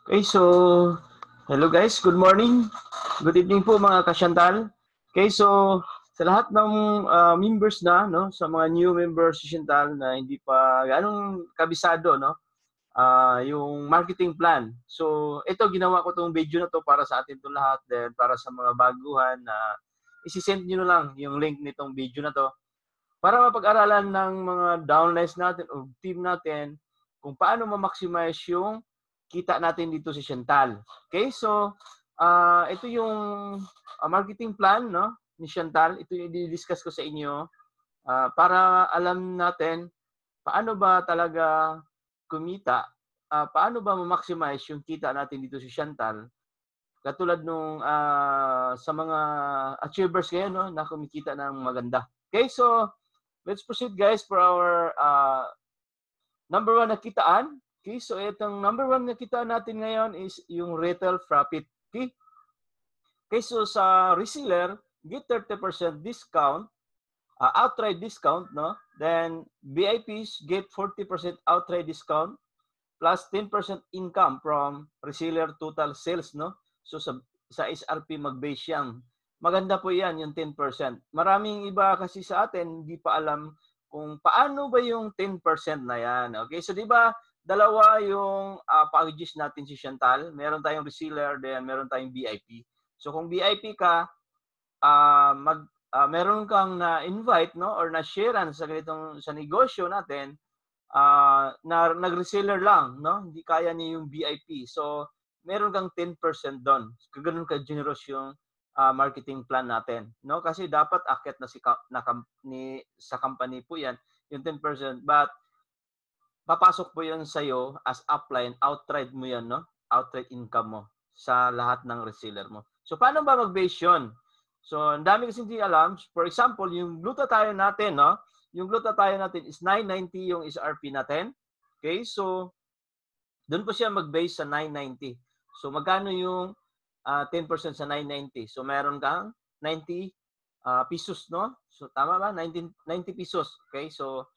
Okay, so hello guys, good morning. Good evening po mga ka-Chantal. Okay, so sa lahat ng members na, no, sa mga new members si Chantal na hindi pa ganong kabisado, no, yung marketing plan. So ito, ginawa ko tong video na to para sa atin to lahat, then para sa mga baguhan na isi-send nyo na lang yung link nitong video na to para mapag-aralan ng mga downlines natin o team natin kung paano ma-maximize yung kita natin dito sa Chantal. Okay, so ito yung marketing plan, no, ni Chantal. Ito yung i-discuss ko sa inyo para alam natin paano ba talaga kumita, paano ba ma-maximize yung kita natin dito sa Chantal. Katulad nung sa mga achievers ngayon, no, na kumikita ng maganda. Okay, so let's proceed guys for our number one na kitaan. Okay, so itong number one na kitaan natin ngayon is yung retail profit. Okay, okay, so sa reseller, get 30% discount, outright discount, no? Then VIPs get 40% outright discount plus 10% income from reseller total sales, no? So sa SRP mag-base yan. Maganda po yan, yung 10%. Maraming iba kasi sa atin, hindi pa alam kung paano ba yung 10% na yan. Okay, so di ba, dalawa yung packages natin si Chantal. Meron tayong reseller, then meron tayong VIP. So kung VIP ka, meron kang na-invite, no, or na-sharean sa ganitong sa negosyo natin, na nag-reseller lang, no? Hindi kaya niya yung VIP. So, meron kang 10% doon. Ganoon ka generous yung marketing plan natin, no? Kasi dapat akyat na sa company po 'yan, yung 10%, but papasok po 'yan sa iyo as upline, outright mo 'yan, no? Outright income mo sa lahat ng reseller mo. So, paano ba mag-base 'yon? So, ang dami kasi hindi alam. For example, yung glutathione natin, no? Yung glutathione natin is 990 yung SRP natin. Okay? So, doon po siya mag-base sa 990. So, magkano yung 10% sa 990? So, meron kang 90 pesos, no? So, tama ba? 90 pesos. Okay? So,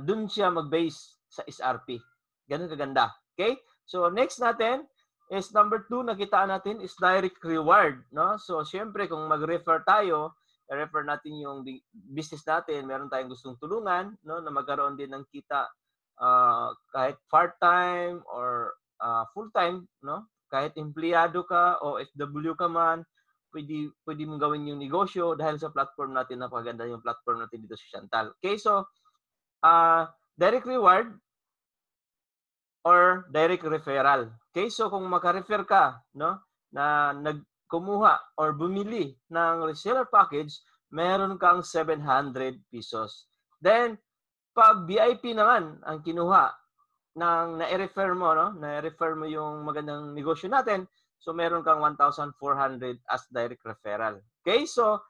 doon siya mag-base sa SRP. Ganun kaganda. Okay? So, next natin is number 2 na kitaan natin is direct reward, no? So, syempre kung mag-refer tayo, refer natin yung business natin, meron tayong gustong tulungan, no, na magkaroon din ng kita kahit part-time or full-time, no? Kahit empleyado ka o OFW ka man, pwede mong gawin yung negosyo dahil sa platform natin, napakaganda yung platform natin dito sa Chantal. Okay, so direct reward or direct referral. Okay, so kung maka-refer ka, no, na nagkumuha or bumili ng reseller package, meron kang 700 pesos. Then, pag VIP naman ang kinuha ng na-refer mo, no, na-refer mo yung magandang negosyo natin, so meron kang 1,400 as direct referral. Okay, so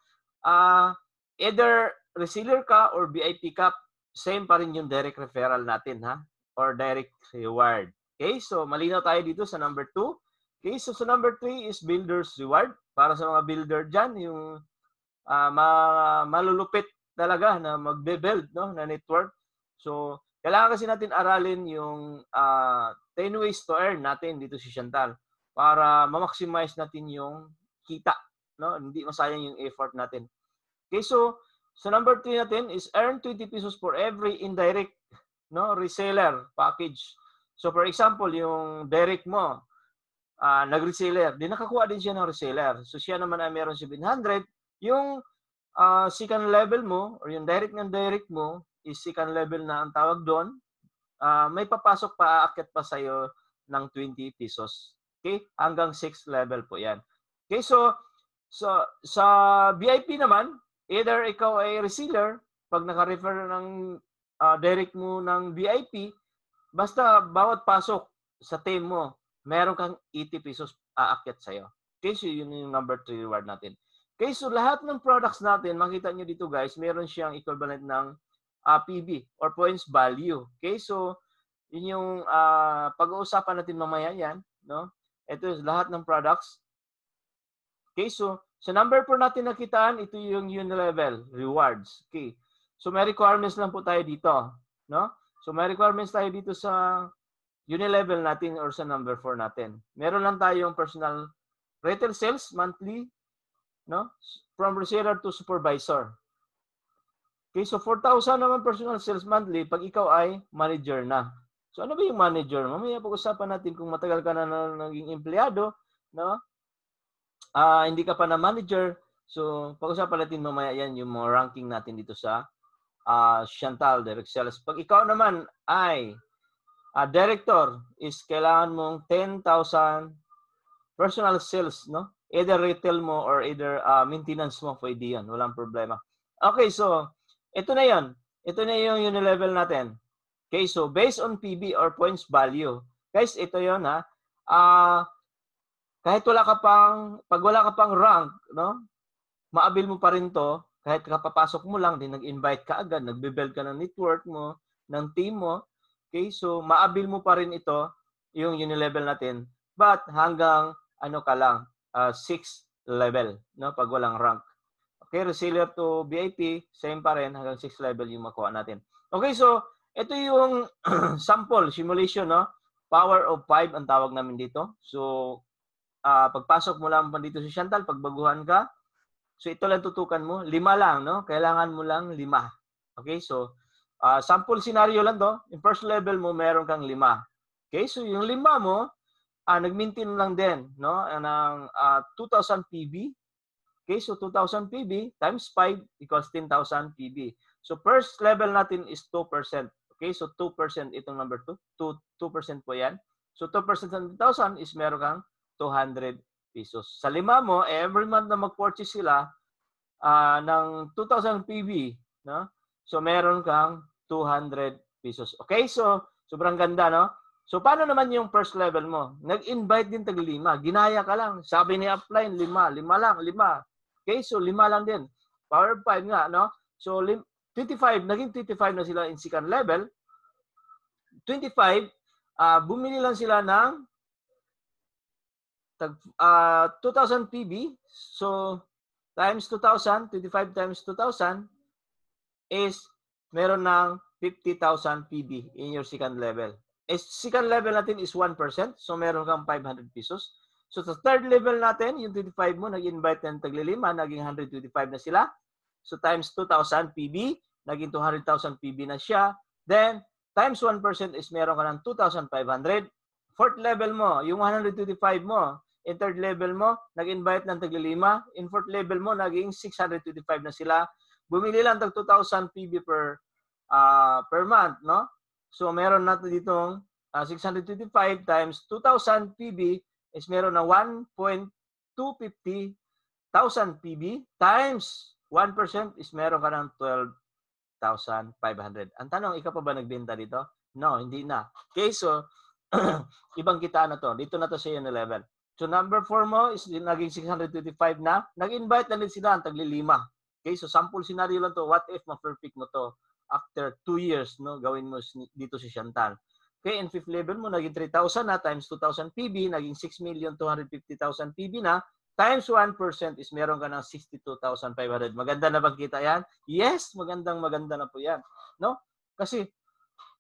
either reseller ka or VIP ka, same pa rin yung direct referral natin, ha? Or direct reward. Okay, so malinaw tayo dito sa number 2. Okay, so sa number 3 is builder's reward. Para sa mga builder dyan, yung malulupit talaga na magbe-build, no, na network. So, kailangan kasi natin aralin yung 10 ways to earn natin dito si Chantal para ma-maximize natin yung kita, no? Hindi masayang yung effort natin. Okay, so sa number 3 natin is earn 20 pesos for every indirect, no, reseller package. So for example, yung direct mo, nag-reseller, di nakakuha din siya ng reseller. So siya naman ay meron 700. Yung second level mo or yung direct ng direct mo is second level na ang tawag doon. May papasok pa, aakyat pa sa'yo ng 20 pesos. Okay? Hanggang 6th level po yan. Okay, so sa VIP naman, either ikaw ay reseller, pag naka-refer ng direct mo ng VIP, basta bawat pasok sa team mo, meron kang 80 pesos aakyat sa'yo. Okay, so yun yung number 3 reward natin. Okay, so lahat ng products natin, makita nyo dito guys, meron siyang equivalent ng PV or points value. Okay, so yun yung pag-uusapan natin mamaya yan, no? Ito is lahat ng products. Okay, so sa number 4 natin nakitaan, ito yung unilevel rewards. Okay, so may requirements lang po tayo dito, no? So may requirements tayo dito sa unilevel natin or sa number 4 natin. Meron lang tayong personal retail sales monthly, no? From reseller to supervisor. Okay, so 4,000 naman personal sales monthly pag ikaw ay manager na. So ano ba yung manager? Mamaya pag-usapan natin kung matagal ka na naging empleyado, no? Hindi ka pa na manager. So pag-usapan natin mamaya yan yung mga ranking natin dito sa Chantal Direct Sales. Pag ikaw naman ay director, is kailangan mong 10,000 personal sales, no? Either retail mo or either maintenance mo, pwede yan. Walang problema. Okay, so ito na yon. Ito na yung unilevel natin. Okay, so based on PB or points value. Guys, ito yon ha. Kahit pag wala ka pang rank, no? Maabil mo pa rin to. Kahit kapapasok mo lang, din nag-invite ka agad, nagbe-build ka ng network mo, ng team mo. Okay, so maabil mo pa rin ito, yung unilevel natin. But hanggang ano ka lang, 6 level, no? Pag walang rank. Okay, reseller to VIP, same pa rin, hanggang 6 level yung makuha natin. Okay, so ito yung sample simulation, no? Power of 5 ang tawag namin dito. So pagpasok mo lang dito sa Chantal, pagbaguhan ka, so ito lang tutukan mo, 5 lang, no? Kailangan mo lang 5. Okay, so sample scenario lang to. Yung first level mo, meron kang 5. Okay, so yung 5 mo, nag-maintain lang din, no? Ng 2,000 PB. Okay, so 2,000 PB times 5 equals 10,000 PB. So first level natin is 2%. Okay, so 2% itong number 2. 2% po yan. So 2% ng 10,000 is meron kang 200 pesos. Sa 5 mo, every month na mag-purchase sila ng 2,000 PB, no? So meron kang 200 pesos. Okay, so sobrang ganda, no? So paano naman yung first level mo? Nag-invite din tag 5. Ginaya ka lang. Sabi ni upline 5 lang, 5. Okay, so 5 lang din. Power 5 nga, no? So 25, naging 25 na sila in second level. 25, bumili lang sila ng 2,000 PB. So times 2,000, 25 times 2,000 is meron ng 50,000 PB in your second level. Second level natin is 1%. So meron kang 500 pesos. So sa third level natin, yung 25 mo, nag-invite ng tagli-5, naging 125 na sila. So times 2,000 PB, naging 200,000 PB na siya. Then, times 1% is meron ka ng 2,500. Fourth level mo, yung 125 mo. In third level mo, nag-invite ng tagli-5. In fourth level mo, naging 625 na sila. Bumili lang tag 2,000 PB per month, no? So meron natin ditong 625 times 2,000 PB is meron na 1.250,000 PB times 1% is meron ka ng 12,500. Ang tanong, ikaw pa ba nagbenta dito? No, hindi na. Okay, so ibang kita na to. Dito na to sa unilevel. So number 4 mo is naging 625 na. Nag-invite na din sila ang tagli-5. Okay, so sample scenario lang to. What if ma-perfect mo to after 2 years, no? Gawin mo dito si Chantal. Okay, in fifth level mo, naging 3,000 na times 2,000 PB, naging 6,250,000 PB na, times 1% is meron ka ng 62,500. Maganda na bang kita yan? Yes, maganda na po yan. No? Kasi,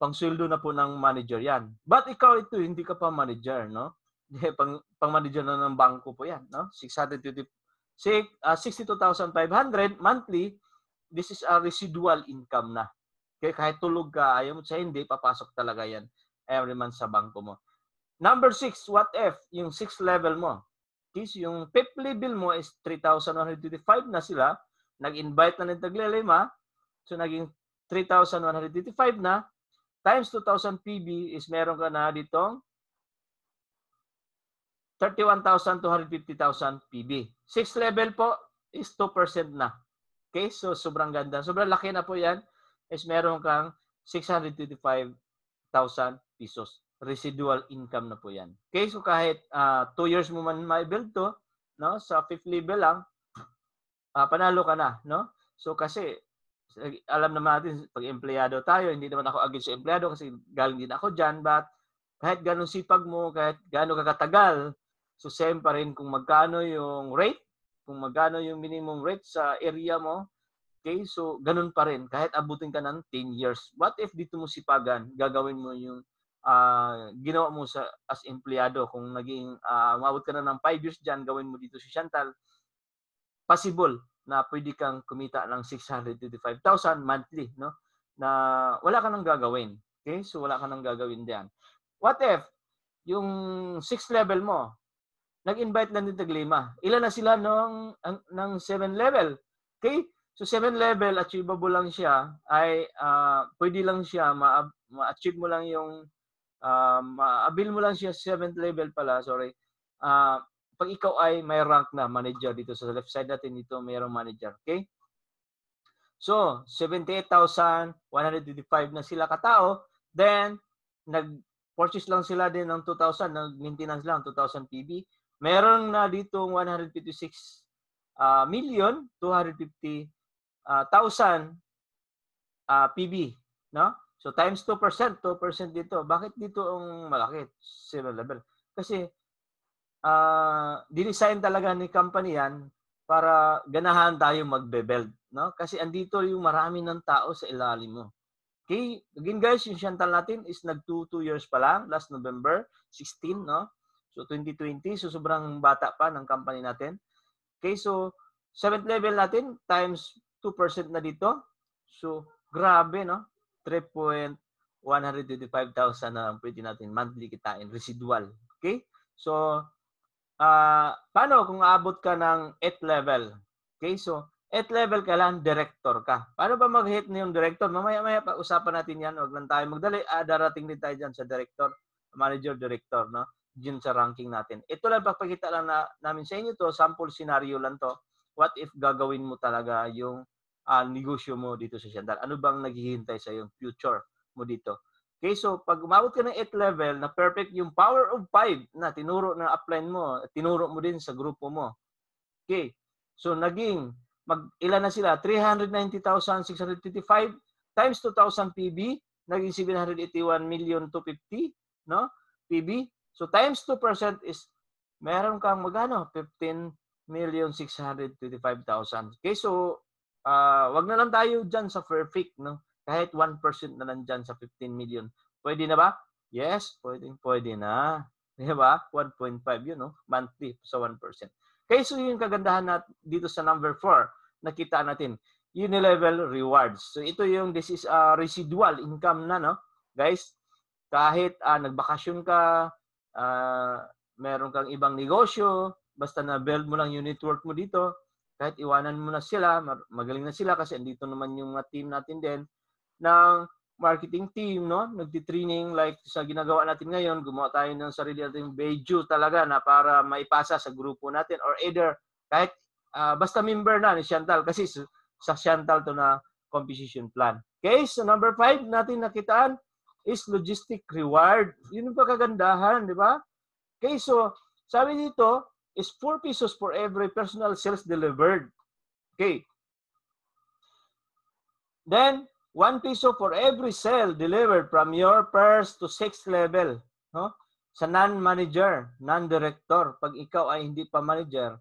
pang-sweldo na po ng manager yan. But ikaw ito, hindi ka pa manager, no? Pang-manager na ng bangko po yan, no? 62,500 monthly, this is a residual income na. Okay, kahit tulog ka, ayaw mo sa hindi, papasok talaga yan every month sa bangko mo. Number 6, what if? Yung 6th level mo. Okay, so yung 5th level mo is 3,125 na sila. Nag-invite na ng tagli-5. So naging 3,125 na. Times 2,000 PB is meron ka na ditong 31,250,000 PB. 6th level po is 2% na. Okay, so sobrang ganda. Sobrang laki na po yan. Is meron kang 625,000 pesos. Residual income na po yan. Okay, so kahit 2 years mo man ma-build to, no, sa 5th level lang, panalo ka na, no? So kasi alam naman natin pag empleyado tayo, hindi naman ako against sa empleyado kasi galing din ako diyan, but kahit ganun sipag mo, kahit gaano ka katagal, so same pa rin kung magkano yung rate, kung magkano yung minimum rate sa area mo. Okay, so ganun pa rin kahit abutin ka ng 10 years. What if dito mo sipagan, gagawin mo yung ginawa mo as empleyado. Kung naging umabot ka na ng 5 years dyan, gawin mo dito si Chantal, possible na pwede kang kumita ng 625,000 monthly, no? Na wala ka nang gagawin. Okay? So wala ka nang gagawin diyan. What if yung 6 level mo, nag-invite lang din tag-5. Ilan na sila ng 7 level? Okay? So 7 level, achievable lang siya, ay pwede lang siya, ma-achieve mo lang yung, ma-avail mo lang siya 7th level pala, sorry. Pag ikaw ay may rank na manager dito sa left side natin, dito mayroong manager. Okay? So, 78,155 na sila katao. Then, nag-purchase lang sila din ng 2,000, nag-maintenance lang, 2,000 PB. Meron na ditong 156,250,000 PB. No? So, times 2%, 2% dito. Bakit dito ang malaki? 7 level. Kasi, dinesign talaga ni company yan para ganahan tayo magbe-build, no? Kasi andito yung marami ng tao sa ilalim mo. Okay? Again guys, yung Chantal natin is nag 2 years pa lang, last November 16, no? So 2020, so sobrang bata pa ng company natin. Okay, so 7th level natin times 2% na dito. So grabe, no? 3,125,000 na pwede natin monthly kitain, residual. Okay? So paano kung aabot ka ng 8th level? Okay, so 8th level ka lang, director ka. Paano ba mag-hit na yung director? Mamaya-maya pag-usapan natin yan. Huwag lang tayo magdali. Darating din tayo dyan sa director, manager, director, no? Diyan sa ranking natin. Ito lang, papakita lang namin sa inyo to. Sample scenario lang to. What if gagawin mo talaga yung negosyo mo dito sa Chantal? Ano bang naghihintay sa yung future mo dito? Okay, so pag umabot ka ng 8th level, na perfect yung power of 5 na tinuro na upline mo, tinuro mo din sa grupo mo. Okay, so naging, ilan na sila? 390,655 times 2,000 PB, naging 781,250,000, no? PB. So times 2% is, meron kang magano? 15,625,000. Okay, so wag na lang tayo dyan sa perfect, no? Kahit 1% na lang dyan sa 15 million. Pwede na ba? Yes, pwede na. Di ba? 1.5 yun, no? Monthly sa 1%. Okay, so yung kagandahan natin dito sa number 4, nakita natin, unilevel rewards. So ito yung, this is residual income na, no? Guys, kahit nagbakasyon ka, meron kang ibang negosyo, basta na-build mo lang yung network mo dito, kahit iwanan mo na sila, magaling na sila kasi andito naman yung mga team natin din ng marketing team, no? Nagti-training like sa ginagawa natin ngayon, gumawa tayo ng sarili nating video talaga na para maipasa sa grupo natin or either kahit basta member na ni Chantal kasi sa Chantal to na composition plan. Okay, so number 5 natin nakitaan is logistic reward. Yun yung kagandahan, di ba? Okay, so sabi dito is 4 pesos for every personal sales delivered. Okay. Then 1 peso for every sale delivered from your first to 6th level, no? Sa non-manager, non-director, pag ikaw ay hindi pa manager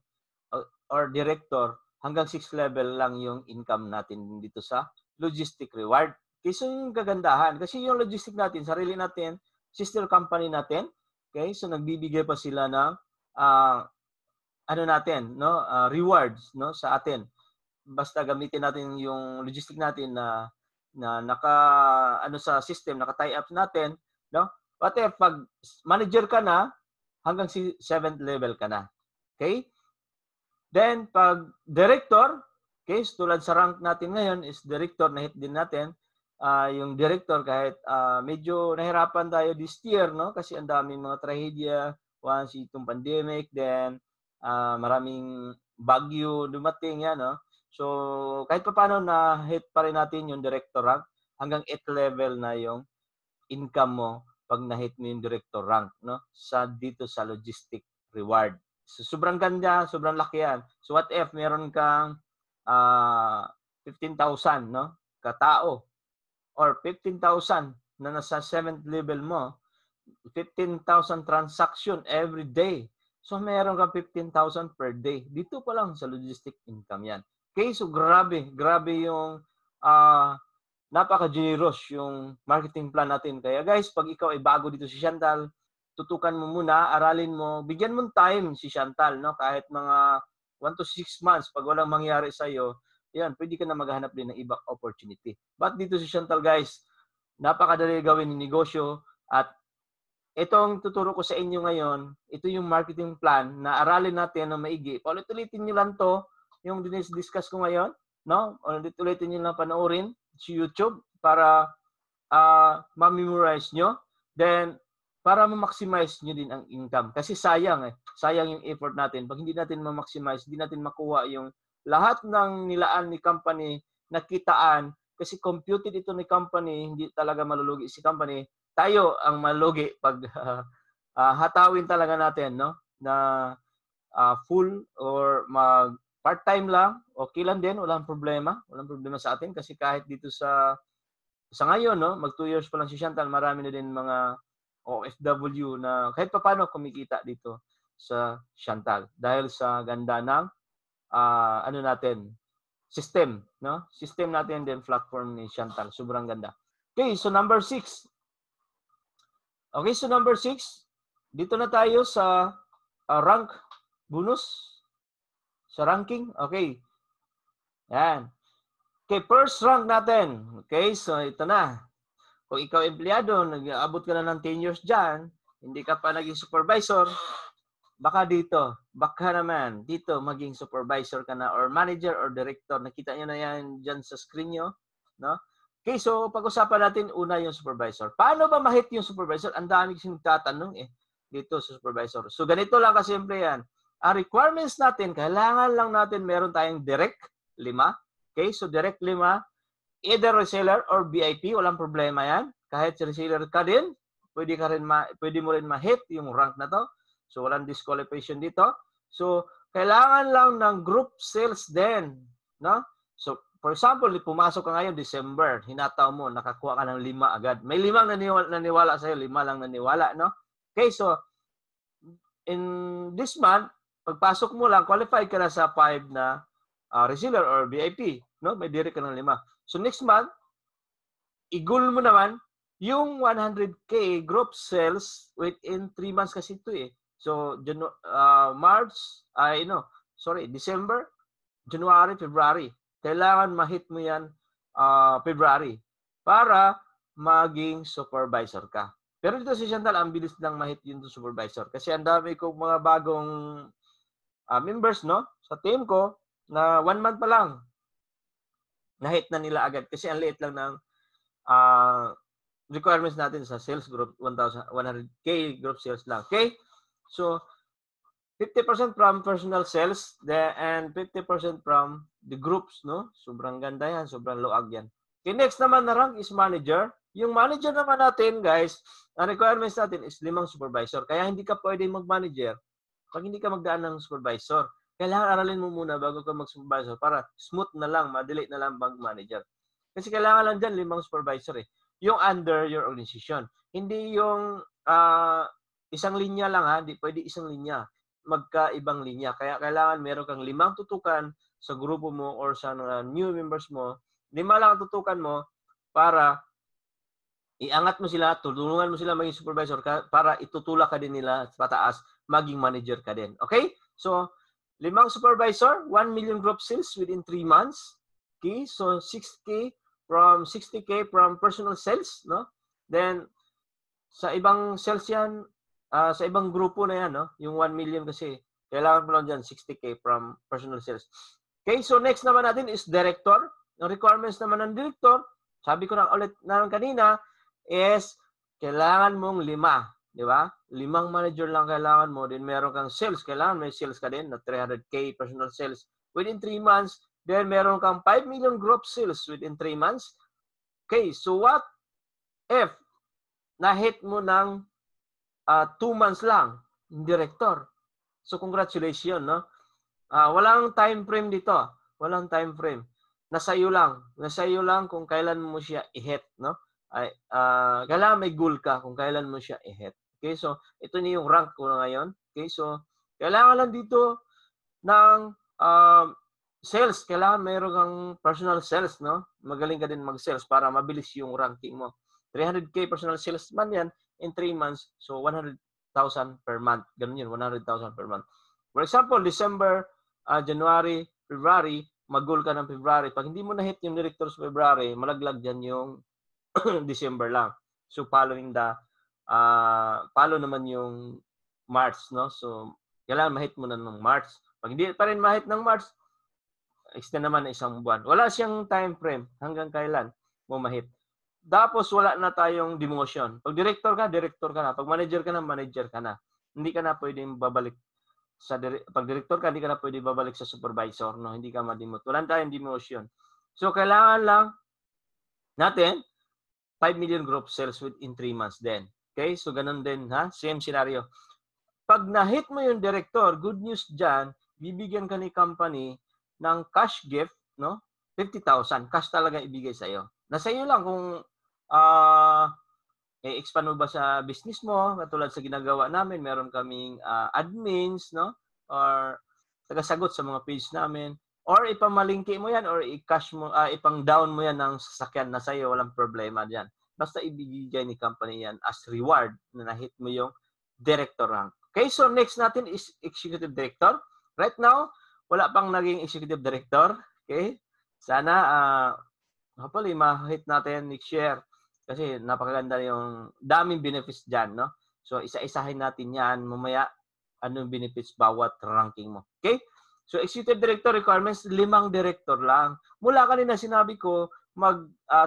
or director, hanggang 6th level lang yung income natin dito sa logistic reward. Kasi yung kagandahan, kasi yung logistic natin, sarili natin, sister company natin, okay? So nagbibigay pa sila ng ano natin, no? Rewards, no, sa atin. Basta gamitin natin yung logistic natin na naka ano sa system, naka-tie up natin, no? What if pag manager ka na, hanggang 7th level ka na. Okay? Then pag director, okay, tulad sa rank natin ngayon is director, na hit din natin. Yung director kahit medyo nahirapan tayo this year, no? Kasi ang daming mga trahedya, once itong pandemic, then maraming bagyo dumating yan, no? So, kahit pa paano na-hit pa rin natin yung director rank, hanggang 8th level na yung income mo pag na-hit mo yung director rank, no? Dito sa logistic reward. So, sobrang ganda, sobrang laki yan. So, what if meron kang 15,000, no? Katao, or 15,000 na nasa 7th level mo, 15,000 transaction every day. So, meron kang 15,000 per day. Dito pa lang sa logistic income yan. Okay, so grabe yung napaka-generous yung marketing plan natin. Kaya guys, pag ikaw ay bago dito si Chantal, tutukan mo muna, aralin mo, bigyan mo time si Chantal, no? Kahit mga 1 to 6 months, pag walang mangyari sa'yo, yan, pwede ka na maghanap din ng ibang opportunity. But dito si Chantal, guys, napakadali gawin ng negosyo at itong tuturo ko sa inyo ngayon, ito yung marketing plan na aralin natin ng maigi. Paulit-ulitin nyo lang to, yung discuss ko ngayon, no? Ulit-ulitin nyo lang panoorin sa YouTube para ma-memorize nyo. Then, para ma-maximize nyo din ang income. Kasi sayang sayang yung effort natin. Pag hindi natin ma-maximize, hindi natin makuha yung lahat ng nilaan ni company na kitaan. Kasi computed ito ni company, hindi talaga malulugi si company. Tayo ang malugi pag hatawin talaga natin, no? Na full or mag part-time lang, okay lang din, walang problema. Walang problema sa atin kasi kahit dito sa ngayon, no, mag 2 years pa lang si Chantal, marami na din mga OFW na kahit paano kumikita dito sa Chantal dahil sa ganda ng ano natin, system, no? System natin din platform ni Chantal, sobrang ganda. Okay, so number 6. Okay, so number 6, dito na tayo sa rank bonus sa ranking. Okay. Yan. Okay, first rank natin. Okay, so ito na. Kung ikaw empleyado, nag-aabot ka na ng 10 years dyan, hindi ka pa naging supervisor, baka naman, dito maging supervisor ka na or manager or director. Nakita nyo na yan dyan sa screen nyo. No? Okay, so pag-usapan natin una yung supervisor. Paano ba ma-hit yung supervisor? Ang dami kasing tatanong dito sa supervisor. So ganito lang kasimple yan. Ang requirements natin, kailangan lang natin meron tayong direct 5. Okay, so direct 5. Either reseller or VIP, walang problema yan. Kahit reseller ka din, pwede mo rin ma-hit yung rank na to. So walang disqualification dito. So kailangan lang ng group sales din, no? So for example, pumasok ka ngayon December, hinataw mo, nakakuha ka ng 5 agad. May 5 naniwala sa'yo, 5 lang naniwala, no? Okay, so in this month, pagpasok mo lang, qualified ka na sa 5 na reseller or VIP, no? May direct ka ng 5. So next month, i-goal mo naman yung 100K group sales within 3 months kasi ito So December, January, February. Kailangan ma-hit mo yan February para maging supervisor ka. Pero dito si Chantal, ang bilis lang ma-hit yung supervisor. Kasi ang dami kong mga bagong members, no? Sa team ko, na 1 month pa lang, na-hit na nila agad. Kasi ang liit lang ng requirements natin sa sales group, 100K group sales lang. Okay? So, 50% from personal sales and 50% from the groups, no? Sobrang ganda yan, sobrang loag yan. Okay, next naman na rank is manager. Yung manager naman natin, guys, ang requirements natin is 5 supervisor. Kaya hindi ka pwedeng mag-manager pag hindi ka magdaan ng supervisor. Kailangan aralin mo muna bago ka mag-supervisor para smooth na lang, madali na lang mag-manager. Kasi kailangan lang dyan 5 supervisor yung under your organization. Hindi yung isang linya lang hindi pwede isang linya. Magkaibang linya. Kaya kailangan meron kang 5 tutukan sa grupo mo or sa new members mo. 5 lang ang tutukan mo para iangat mo sila, tulungan mo sila maging supervisor para itutulak ka din nila pataas, maging manager ka din. Okay? So, 5 supervisor, 1 million group sales within 3 months. Okay? So, 60K from personal sales, no? Then, sa ibang sales yan, sa ibang grupo na yan, no? Yung 1 million kasi, kailangan mo lang dyan 60K from personal sales. Okay, so next naman natin is director. Yung requirements naman ng director, sabi ko na ulit naman kanina, is kailangan mong 5. Di ba? 5 manager lang kailangan mo. Then meron kang sales. Kailangan may sales ka din na 300K personal sales within 3 months. Then meron kang 5 million group sales within 3 months. Okay, so what if na-hit mo ng 2 months lang yung director? So congratulations, no? Walang time frame dito. Walang time frame. Nasa iyo lang. Nasa iyo lang kung kailan mo siya i-hit, no? Kailangan may goal ka kung kailan mo siya i-hit. Okay, so ito na yung rank ko ngayon. Okay, so kailangan lang dito ng Sales, kailangan mayroon kang personal sales, no? Magaling ka din mag-sales para mabilis yung ranking mo. 300K personal sales man yan in 3 months. So, 100,000 per month. Ganun yun, 100,000 per month. For example, December, January, February, mag-goal ka ng February. Pag hindi mo na-hit yung director sa February, malaglag dyan yung December lang. So, following follow naman yung March, no? So, kailangan ma-hit mo na ng March. Pag hindi pa rin ma-hit ng March, extend naman na isang buwan. Wala siyang time frame hanggang kailan mo ma-hit. Tapos wala na tayong demotion. Pag director ka na. Pag manager ka na. Hindi ka na pwedeng babalik pag director ka, hindi ka na pwedeng babalik sa supervisor, no? Hindi ka ma-demote. Wala tayong demotion. So kailangan lang natin 5 million group sales within 3 months din. Okay? So ganun din, ha? Same scenario. Pag na-hit mo yung director, good news dyan, bibigyan ka ni company ng cash gift, no? 50,000. Cash talaga ibigay sa'yo. Nasa iyo lang kung i-expand mo ba sa business mo, katulad sa ginagawa namin, meron kaming admins, no? Or tagasagot sa mga page namin. Or ipamalingki mo yan or i-cash mo, ipang down mo yan ng sasakyan na sa'yo, walang problema dyan. Basta ibigay ni company yan as reward na na-hit mo yung director rank. Okay, so next natin is executive director. Right now, wala pang naging executive director. Okay? Sana, hopefully, ma-hit natin next year. Kasi napakaganda yung daming benefits dyan, no? So, isa-isahin natin yan. Mamaya, anong benefits bawat ranking mo. Okay? So, executive director requirements, 5 director lang. Mula kanina sinabi ko,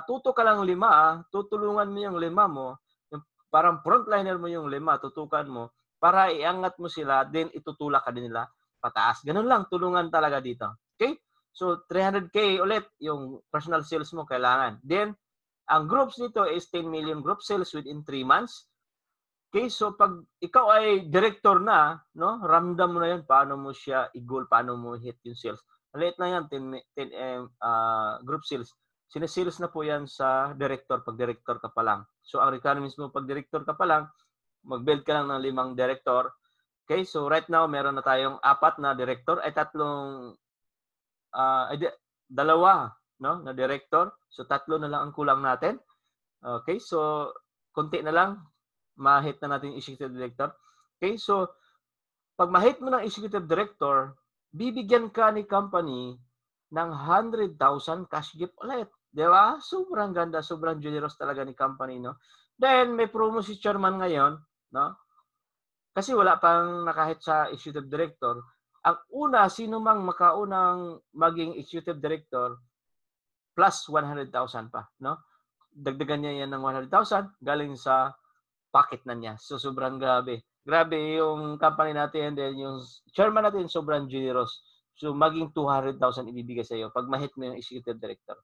tuto ka lang 5, tutulungan mo yung 5 mo, yung parang frontliner mo yung 5, tutukan mo, para iangat mo sila, then itutulak ka din nila pataas. Ganun lang, tulungan talaga dito. Okay? So, 300K ulit yung personal sales mo kailangan. Then, ang groups nito is 10 million group sales within 3 months. Okay, so pag ikaw ay director na, no, ramdam mo na yan paano mo siya i-goal, paano mo hit yung sales. Maliit na yan, 10 group sales. Sinesales na po yan sa director pag director ka pa lang. So ang requirements mo pag director ka pa lang, mag-build ka lang ng 5 director. Okay, so right now meron na tayong 4 na director, ay 2 no, na director. So 3 na lang ang kulang natin. Okay, so konti na lang ma-hit na natin yung executive director. Okay, so pag ma-hit mo ng executive director, bibigyan ka ni company ng 100,000 cash gift ulit. Di ba? Sobrang ganda, sobrang generous talaga ni company, no? Then, may promo si chairman ngayon, no? Kasi wala pang nakahit sa executive director. Ang una, sino mang makaunang maging executive director, plus 100,000 pa, no? Dagdagan niya yan ng 100,000 galing sa pocket na niya. So, sobrang grabe. Grabe yung company natin, then yung chairman natin, sobrang generous. So, maging 200,000 ibibigay sa iyo pag ma-hit mo yung executive director.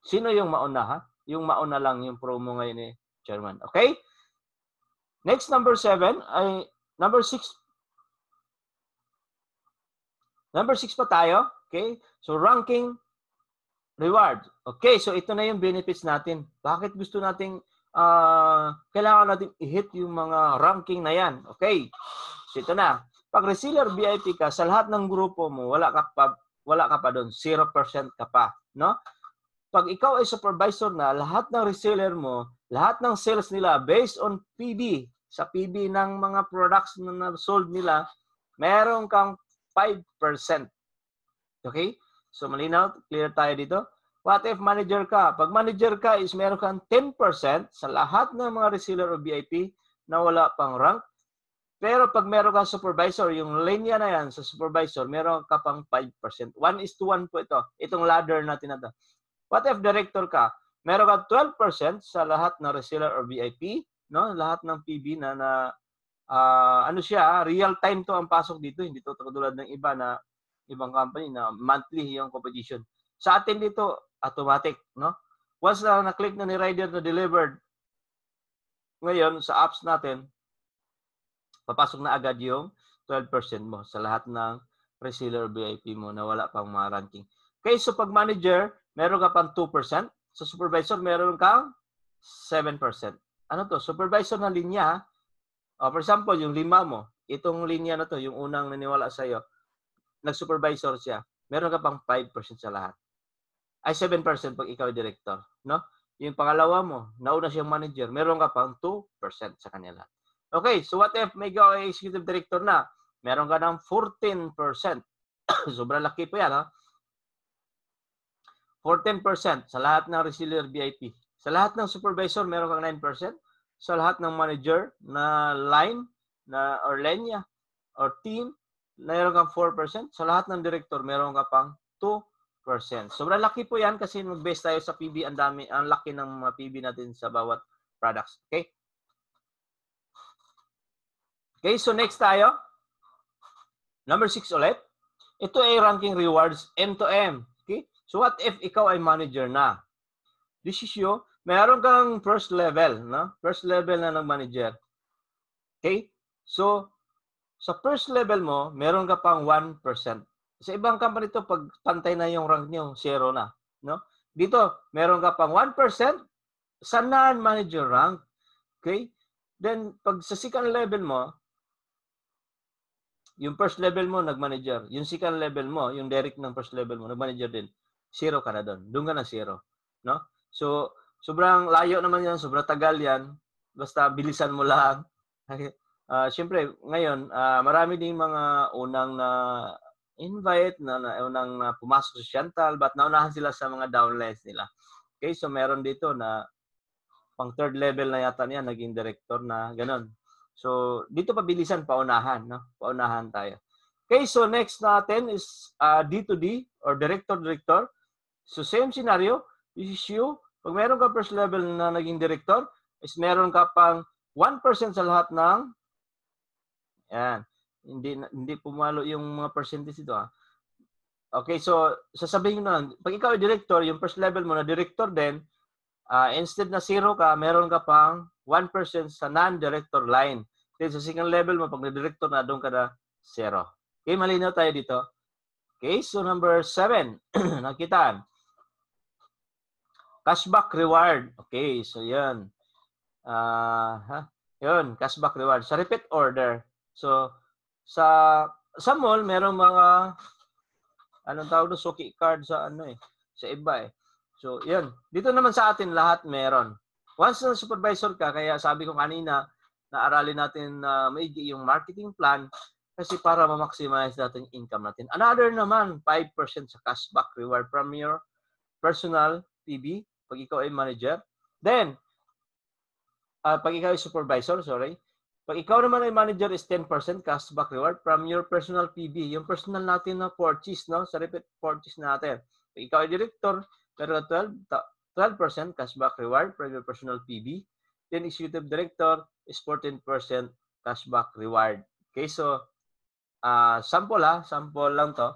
Sino yung mauna, ha? Yung mauna lang yung promo ngayon ni chairman. Okay? Next, number 7, ay number 6. Number 6 pa tayo. Okay? So, ranking reward. Okay, so ito na yung benefits natin. Bakit gusto nating kailangan natin i-hit yung mga ranking na yan. Okay, so ito na. Pag reseller VIP ka, sa lahat ng grupo mo, wala ka pa doon. 0% ka pa. No? Pag ikaw ay supervisor na, lahat ng reseller mo, lahat ng sales nila based on PB, sa PB ng mga products na sold nila, meron kang 5%. Okay? So malinaw, clear tayo dito. What if manager ka? Pag manager ka is meron kang 10% sa lahat ng mga reseller o VIP na wala pang rank. Pero pag meron kang supervisor, yung linya na yan sa supervisor, meron ka pang 5%. 1:1 po ito. Itong ladder natin na ito. What if director ka? Meron kang 12% sa lahat ng reseller or VIP, no? Lahat ng PB na real time to ang pasok dito. Hindi to katulad ng iba na ibang company na monthly yung competition. Sa atin dito, automatic, no? Once na na-click na ni rider na delivered, ngayon sa apps natin, papasok na agad yung 12% mo sa lahat ng reseller VIP mo na wala pang mga ranking. Okay, so pag manager, meron ka pang 2%. Sa supervisor, meron kang 7%. Ano to? Supervisor na linya. For example, yung 5 mo, itong linya na to, yung unang naniwala sa'yo, nag-supervisor siya. meron ka pang 5% sa lahat. Ay, 7% pag ikaw ay director, no? Yung pangalawa mo, nauna siyang manager, meron ka pang 2% sa kanila. Okay, so what if may ikaw ay executive director na, meron ka ng 14%. Sobrang laki po yan, ha? 14% sa lahat ng reseller VIP. Sa lahat ng supervisor, meron kang 9%. Sa lahat ng manager na line na or linya or team, meron kang 4%. Sa lahat ng director, meron ka pang 2%. Sobrang laki po yan kasi mag-base tayo sa PB. Ang laki ng mga PB natin sa bawat products. Okay? Okay, so next tayo. Number 6 ulit. Ito ay ranking rewards M to M. Okay? So what if ikaw ay manager na? This is you. Meron kang first level, no? First level na ng manager. Okay? So, sa first level mo, meron ka pang 1%. Sa ibang company to pag pantay na yung rank nyo, 0 na. No? Dito, meron ka pang 1% sa non-manager rank. Okay? Then, pag sa second level mo, yung first level mo, nag-manager. Yung second level mo, yung direct ng first level mo, nag-manager din. 0 ka na doon. Doon ka na 0. No? So, sobrang layo naman yan, sobrang tagal yan. Basta bilisan mo lang. Siyempre, ngayon, marami ding mga unang na invite, unang na pumasok sa Chantal, but naunahan sila sa mga downlines nila. Okay, so meron dito na pang third level na yata niya, naging director na gano'n. So, dito pabilisan, paunahan. No? Paunahan tayo. Okay, so next natin is D2D or director-director. So, same scenario. This is you. Pag meron ka first level na naging director, is meron ka pang 1% sa lahat ng yan. Hindi pumalo yung mga percentage dito. Okay, so sasabihin mo na, pag ikaw ay director, yung first level mo na director din, instead na 0 ka, meron ka pang 1% sa non-director line. Then sa second level mo, pag na-director na, doon ka na 0. Okay, malinaw tayo dito. Okay, so number 7, nakitaan. Cashback reward. Okay, so yan. Yun, cashback reward. Sa repeat order. So, sa mall, merong mga, anong tawag doon, suki card sa sa iba eh. So, yun. Dito naman sa atin, lahat meron. Once na supervisor ka, kaya sabi ko kanina, naaralin natin na maigi yung marketing plan kasi para ma-maximize natin income natin. Another naman, 5% sa cashback reward from your personal PB, pag ikaw ay manager. Then, pag ikaw ay supervisor, sorry. Pag ikaw naman ay manager is 10% cashback reward from your personal PB. Yung personal natin na purchase, no? Sa repeat purchase natin. Pag ikaw ay director, meron ka 12% cashback reward from your personal PB. Then executive director is 14% cashback reward. Okay, so sample sample lang to.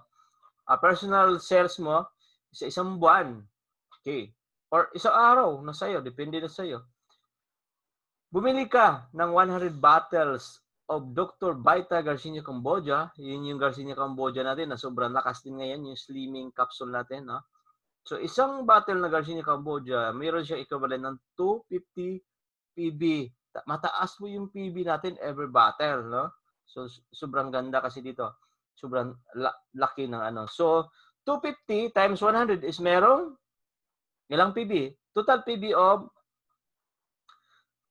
Personal sales mo sa isang buwan. Okay. Or isang araw na sa'yo, depende na sa'yo. Bumili ka ng 100 bottles of Dr. Vita Garcinia Cambodia. Yun yung Garcinia Cambodia natin na sobrang lakas din ngayon, yung slimming capsule natin. No? So, isang bottle na Garcinia Cambodia, mayroon siya equivalent ng 250 PB. Mataas po yung PB natin every bottle. No? So, sobrang ganda kasi dito. Sobrang laki ng ano. So, 250 times 100 is merong ilang PB? Total PB of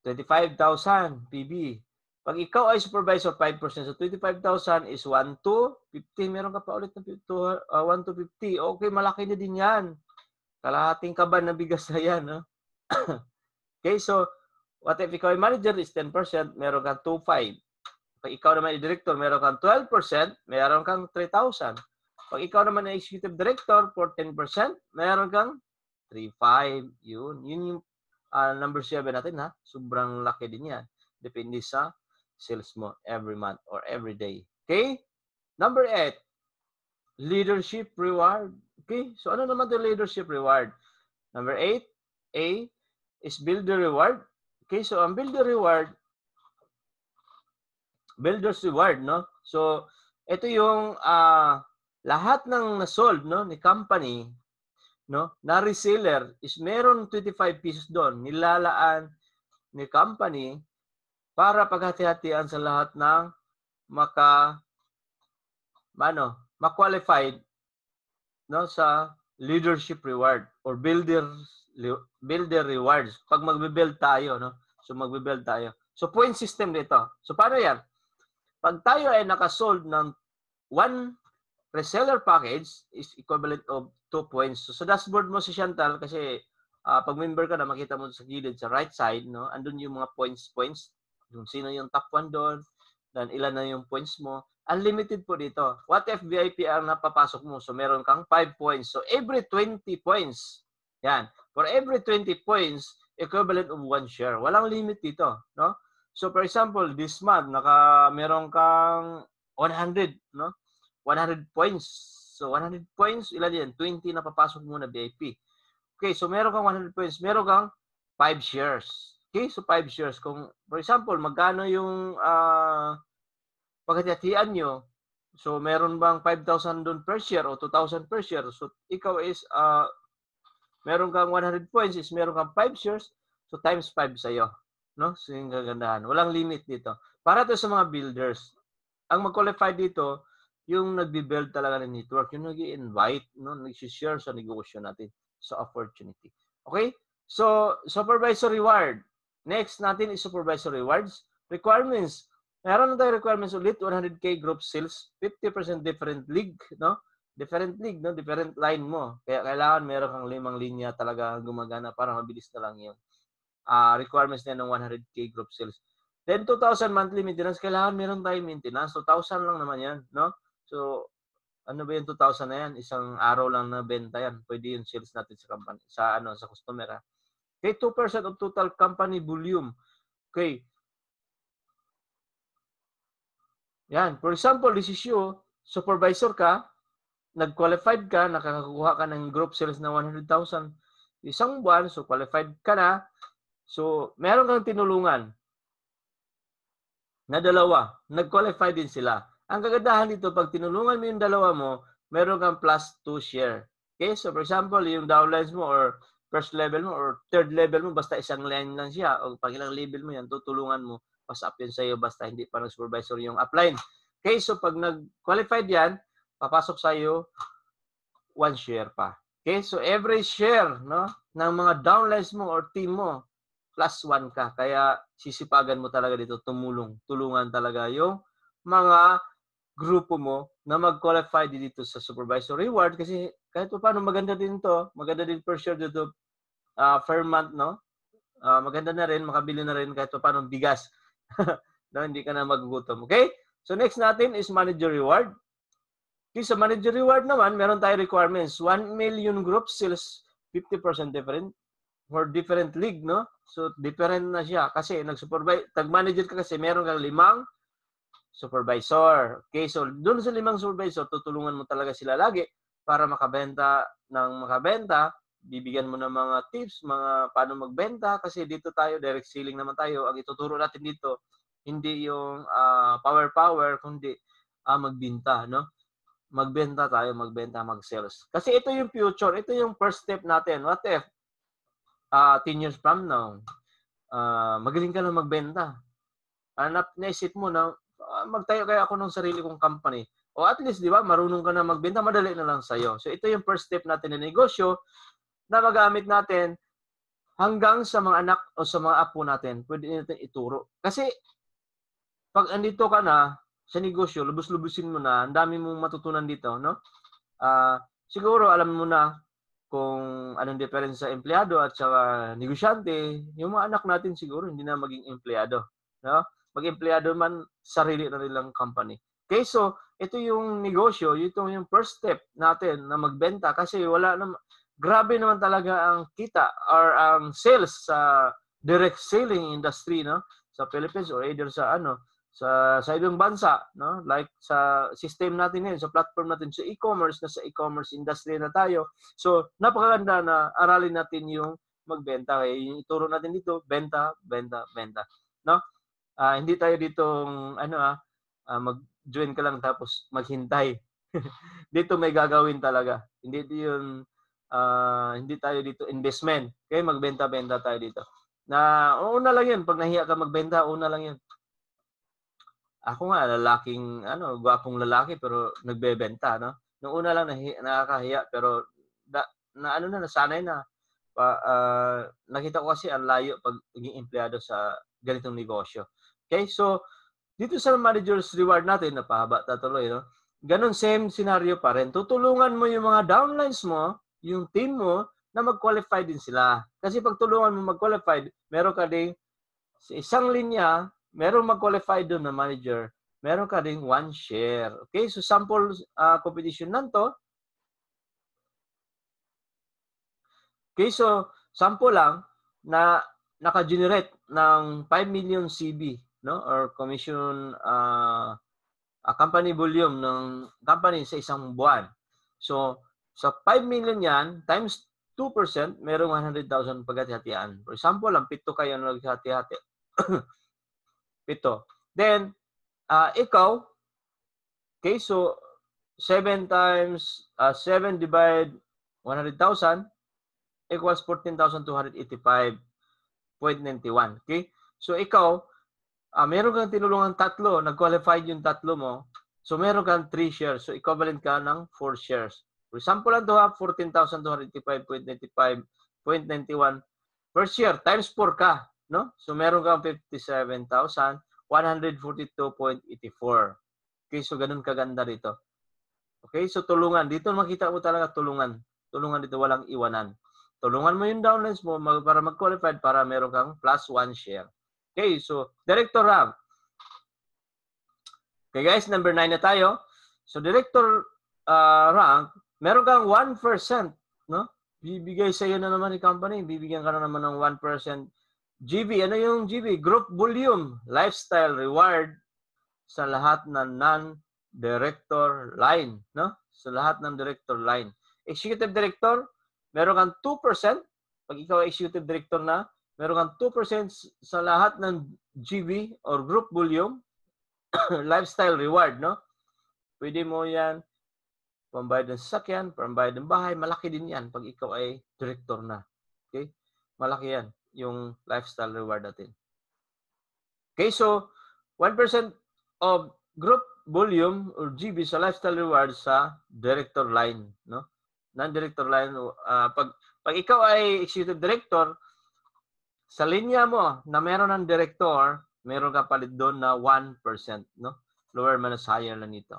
25,000 PB. Pag ikaw ay supervisor, 5%. So, 25,000 is 1 to 50. Meron ka pa ulit na 1 to 50. Okay, malaki na din yan. Kalahating kaban na bigas na yan. No? Okay, so, what if ikaw ay manager is 10%, meron kang 2,500. Pag ikaw naman ay director, meron kang 12%, meron kang 3,000. Pag ikaw naman ay executive director, 14%, meron kang 3,500. Yun yung number 7 natin ha. Sobrang laki din yan. Depende sa sales mo every month or every day. Okay? Number 8, leadership reward. Okay? So ano naman the leadership reward? Number 8, A is builder reward. Okay? So ang builder reward, builder's reward, no? So ito yung lahat ng na-sold, no, ni company, no, na reseller is meron 25 pesos doon nilalaan ni company para paghati-hatian sa lahat ng ma-qualified no, sa leadership reward or builder rewards. Pag magbe-build tayo, no? So magbe-build tayo. So point system dito. So paano 'yan? Pag tayo ay nakasold ng one reseller package is equivalent of 2 points. So sa dashboard mo si Chantal kasi pag member ka na makita mo sa gilid sa right side, no? Andun yung mga points. Yung sino yung top 1 doon, dan ilan na yung points mo. Unlimited po dito. What if VIP ang napapasok mo? So meron kang 5 points. So every 20 points. Yan. For every 20 points, equivalent of 1 share. Walang limit dito, no? So for example, this month meron kang 100, no? 100 points. So 100 points, ilan yan? 20 na papasok mo na VIP. Okay, so meron kang 100 points, meron kang 5 shares. Okay, so 5 shares. Kung, for example, magkano yung pagkatiyatian nyo, so meron bang 5,000 doon per share o 2,000 per share? So ikaw is, meron kang 100 points is meron kang 5 shares, so times 5 sa'yo. No? So yung gagandahan. Walang limit dito. Para to sa mga builders. Ang mag-qualify dito, yung nagbi-build talaga ng network, yung nag-i-invite, no, nag-share sa negosyo natin, sa opportunity. Okay? So, supervisor reward. Next natin is supervisor rewards. Requirements. Meron na tayo requirements ulit, 100K group sales, 50% different league, no? Different league, no? Different line mo. Kaya kailangan meron kang 5 linya talaga gumagana para mabilis na lang yun. Requirements na ng 100K group sales. Then 2,000 monthly maintenance, kailangan meron tayong maintenance. 2,000 lang naman yan, no? So, ano ba yung 2,000 na yan? Isang araw lang na benta yan. Pwede yung sales natin sa company, sa customer. Okay, 2% of total company volume. Okay. Yan. For example, this is you, supervisor ka, nag-qualified ka, nakakakuha ka ng group sales na 100,000 isang buwan, so qualified ka na. So, meron kang tinulungan na dalawa. Nag-qualify din sila. Ang kagandahan dito, pag tinulungan mo yung dalawa mo, meron kang plus 2 share. Okay? So, for example, yung downlines mo or first level mo or third level mo, basta isang line lang siya, o pag ilang level mo yan, tutulungan mo, pass up yun sa'yo, basta hindi pa nag-supervisor yung upline. Okay? So, pag nag-qualified yan, papasok sa'yo 1 share pa. Okay? So, every share, no, ng mga downlines mo or team mo, plus 1 ka. Kaya sisipagan mo talaga dito, tulungan talaga yung mga grupo mo na mag-qualify dito sa supervisor reward kasi kahit pa paano maganda din to, maganda din per share dito per month, no? Maganda na rin, makabili na rin kahit pa paano bigas. No, hindi ka na magugutom. Okay? So next natin is manager reward. Okay, sa manager reward naman, meron tayo requirements. 1 million group sales, 50% different for different league, no? So, different na siya. Kasi, tag-manager ka kasi, meron kang 5 supervisor. Okay, so, doon sa 5 supervisor, tutulungan mo talaga sila lagi para makabenta ng makabenta. Bibigyan mo ng mga tips, mga paano magbenta. Kasi dito tayo, direct selling naman tayo. Ang ituturo natin dito, hindi yung power, kundi magbenta, no? Magbenta tayo, mag-sales. Kasi ito yung future, ito yung first step natin. What if 10 years from now, magaling ka na magbenta. Naisip mo na, magtayo kaya ako ng sarili kong company. O at least, di ba, marunong ka na magbenta, madali na lang sa'yo. So, ito yung first step natin na negosyo na magamit natin hanggang sa mga anak o sa mga apo natin. Pwede natin ituro. Kasi, pag andito ka na sa negosyo, lubos-lubusin mo na, ang dami mong matutunan dito, no? Siguro, alam mo na kung anong difference sa empleyado at saka negosyante, yung mga anak natin siguro hindi na maging empleyado. No? Mag-empleyado man, sarili na nilang company. Okay, so ito yung negosyo, ito yung first step natin na magbenta kasi wala naman, grabe naman talaga ang kita or ang sales sa direct selling industry, no? Sa Philippines or either sa sa ibang bansa, no? Like sa system natin ngayon, sa platform natin, sa e-commerce, na sa e-commerce industry na tayo. So, napakaganda na aralin natin yung magbenta. Kaya yung ituro natin dito, benta. No? Hindi tayo ditong, mag-join ka lang tapos maghintay. Dito may gagawin talaga. Hindi tayo dito investment. Okay, magbenta-benta tayo dito. Na, una lang yun. Pag nahiya ka magbenta, una lang yun. Ako nga, gwapong lalaki pero nagbebenta, no? Noong una lang nakakahiya, pero nasanay na. Nakita ko kasi ang layo pag naging empleyado sa ganitong negosyo. Okay, so dito sa manager's reward natin, napahaba tatuloy, no? Ganun, same scenario pa rin. Tutulungan mo yung mga downlines mo, yung team mo, na mag-qualify din sila. Kasi pag tulungan mo mag-qualify, meron ka ding sa isang linya, meron mag-qualify doon na manager, meron ka ding 1 share. Okay, so sample competition nanto. Okay, so sample lang na naka-generate ng 5 million CB, no? Or commission company volume ng company sa isang buwan. So, sa 5 million yan, times 2%, merong 100,000 paghati-hatian. For example, lang, 7 kayo na naghati-hati. 7. Then, ikaw, okay, so 7 times 7 divide 100,000 equals 14,285.91. Okay? So, ikaw, meron kang tinulungan 3, nag-qualified yung 3 mo, so meron kang 3 shares. So, equivalent ka ng 4 shares. For example, lang ito ha, 14,285.91 per share, times 4 ka, no? So, meron kang 57,142.84. Okay, so ganun kaganda rito. Okay, so tulungan. Dito makita mo talaga tulungan. Tulungan dito, walang iwanan. Tulungan mo yung downlines mo para mag-qualified para meron kang plus 1 share. Okay, so director rank. Okay guys, number 9 na tayo. So director rank, meron kang 1%, no? Bibigay sa iyo na naman ni company, bibigyan ka na naman ng 1% GB. Ano yung GB? Group volume, lifestyle reward sa lahat ng non-director line, no? Sa lahat ng director line. Executive director, meron kang 2%. Pag ikaw ay executive director na, meron kang 2% sa lahat ng GB or group volume, lifestyle reward, no? Pwede mo yan, pambayad ng sasakyan, pambayad ng bahay, malaki din yan pag ikaw ay director na. Okay? Malaki yan, yung lifestyle reward natin. Okay, so 1% of group volume or GB sa lifestyle reward sa director line, no? Non-director line, pag ikaw ay executive director, sa linya mo na meron ng director, meron ka palit doon na 1%, no? Lower minus higher lang ito.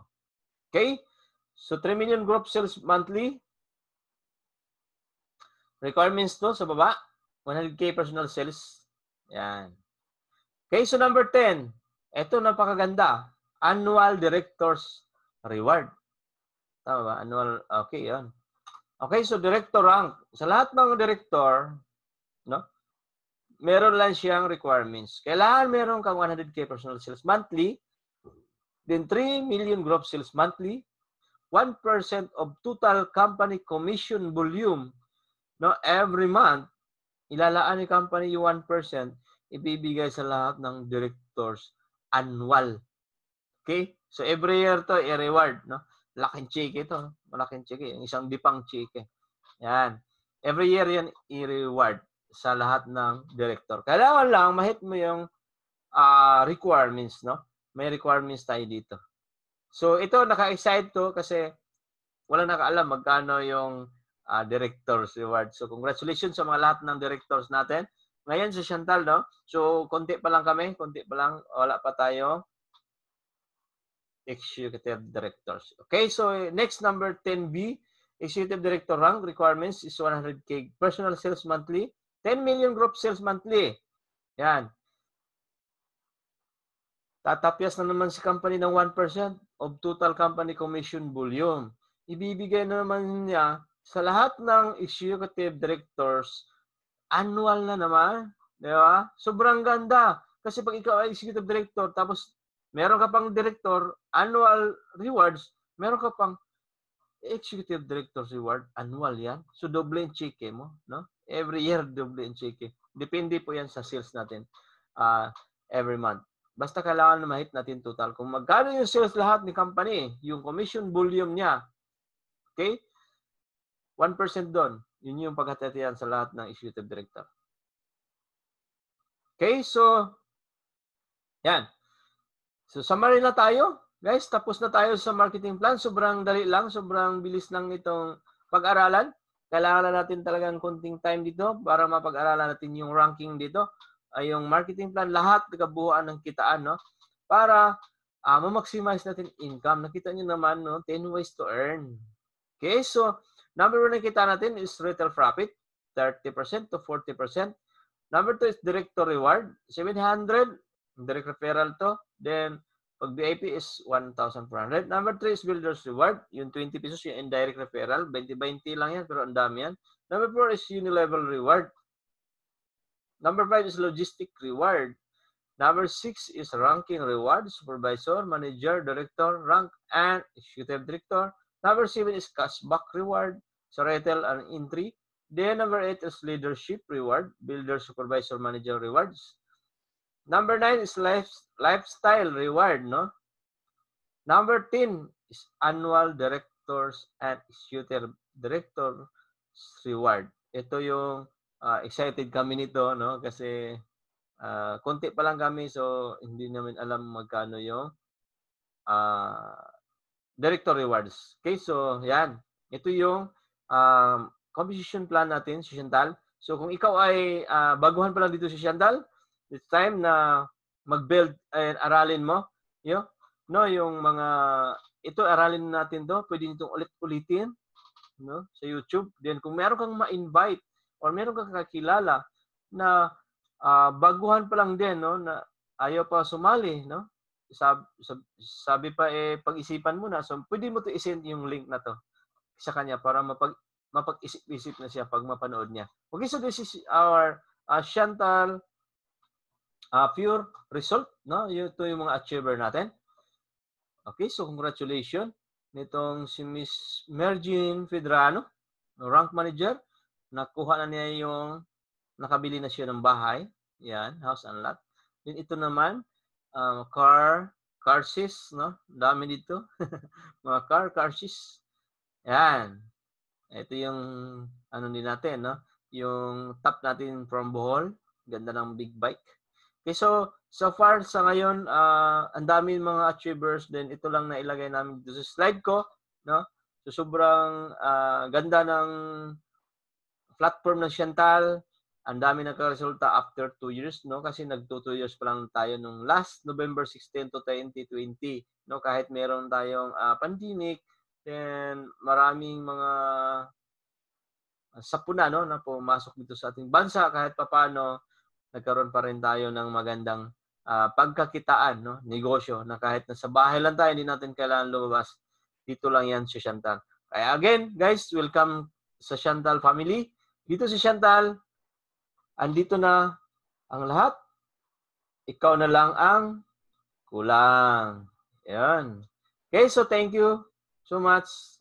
Okay? So 3 million group sales monthly. Requirements to sa baba, 100K personal sales. Yan. Okay, so number 10. Ito napakaganda. Annual Directors Reward. Tama ba? Annual, okay, yan. Okay, so director rank. Sa lahat ng director, no? Meron lang siyang requirements. Kailangan meron kang 100K personal sales monthly, then 3 million group sales monthly, 1% of total company commission volume, no, every month, ilalaan ni company yung 1%, ibibigay sa lahat ng directors annual. Okay? So every year to i-reward, no? Laking cheque ito, malaking cheque, yung isang dipang cheque. Yan. Every year yan i-reward sa lahat ng director. Kailangan lang mahit mo yung requirements, no? May requirements tayo dito. So ito naka-excite to kasi wala nakaalam magkano yung directors reward. So congratulations sa mga lahat ng directors natin. Ngayon sa Chantal, no? So konti pa lang kami, konti pa lang, wala pa tayo executive directors. Okay, so next number 10B, executive director rank requirements is 100K personal sales monthly, 10 million group sales monthly. Yan. Tatapyas na naman si company ng 1% of total company commission volume. Ibibigay na naman niya sa lahat ng executive directors, annual na naman. Di ba? Sobrang ganda. Kasi pag ikaw ay executive director, tapos meron ka pang director, annual rewards, meron ka pang executive director's reward, annual yan. So, doble yung cheque mo, no? Every year, doble yung cheque. Depende po yan sa sales natin every month. Basta kailangan na mahit natin total. Kung magkano yung sales lahat ni company, yung commission volume niya, okay? 1% doon. Yun yung paghatatian sa lahat ng executive director. Okay, so, yan. So, summary na tayo. Guys, tapos na tayo sa marketing plan. Sobrang dali lang, sobrang bilis lang itong pag-aralan. Kailangan na natin talagang konting time dito para mapag-aralan natin yung ranking dito. Ay yung marketing plan, lahat kabuuan ng kitaan, no? Para ma-maximize natin income. Nakita niyo naman, no? 10 ways to earn. Okay, so number 1 na kita natin is retail profit, 30% to 40%. Number 2 is director reward, 700, direct referral to. Then, pag VIP is 1,400. Number 3 is builder's reward, yung 20 pesos yung indirect referral, 20-20 lang yan, pero ang dami yan. Number 4 is unilevel reward. Number 5 is logistic reward. Number 6 is ranking reward, supervisor, manager, director, rank, and executive director. Number 7 is cashback reward, sa retail and entry. Then number 8 is leadership reward, builder, supervisor, manager rewards. Number 9 is lifestyle reward, no? Number 10 is annual directors and executive director reward. Ito yung excited kami nito, no? Kasi konti pa lang kami, so hindi namin alam magkano yung director rewards. Okay, so yan. Ito yung composition plan natin, si Chantal. So kung ikaw ay baguhan pa lang dito si Chantal, it's time na mag-build and aralin mo. Yung mga, ito aralin natin to, pwede nitong ulit-ulitin, no, sa YouTube. Then kung meron kang ma-invite or meron kang kakilala na baguhan pa lang din, no, na ayaw pa sumali, no, sabi pa pag-isipan mo na, so pwede mo to i-send yung link na to sa kanya para mapag-isip-isip na siya pag mapanood niya. Okay, so this is our Chantal pure result, no? Ito yung mga achiever natin. Okay, so congratulations nitong si Miss Mergin Fedrano, rank manager. Nakuha na niya yung, nakabili na siya ng bahay. Yan, house and lot. Then ito naman, car seats, no? Dami dito. Mga car seats. Yan. Ito yung ano din natin, no? Yung top natin from Bohol. Ganda ng big bike. Okay, so far sa ngayon, ang dami mga achievers din. Ito lang na ilagay namin dito sa slide ko, no? So sobrang ganda ng platform ng Chantal. Ang dami nagka-resulta after 2 years, no? Kasi nag-2 years pa lang tayo nung last November 16 to 2020, no? Kahit meron tayong pandemic, then maraming mga sapuna, no, na pumasok dito sa ating bansa, kahit papaano nagkaroon pa rin tayo ng magandang pagkakitaan, no, negosyo, na kahit nasa bahay lang tayo, hindi natin kailangan lumabas. Dito lang yan si Chantal. Kaya again, guys, welcome sa Chantal family. Dito si Chantal, andito na ang lahat. Ikaw na lang ang kulang. Yan. Okay, so thank you so much.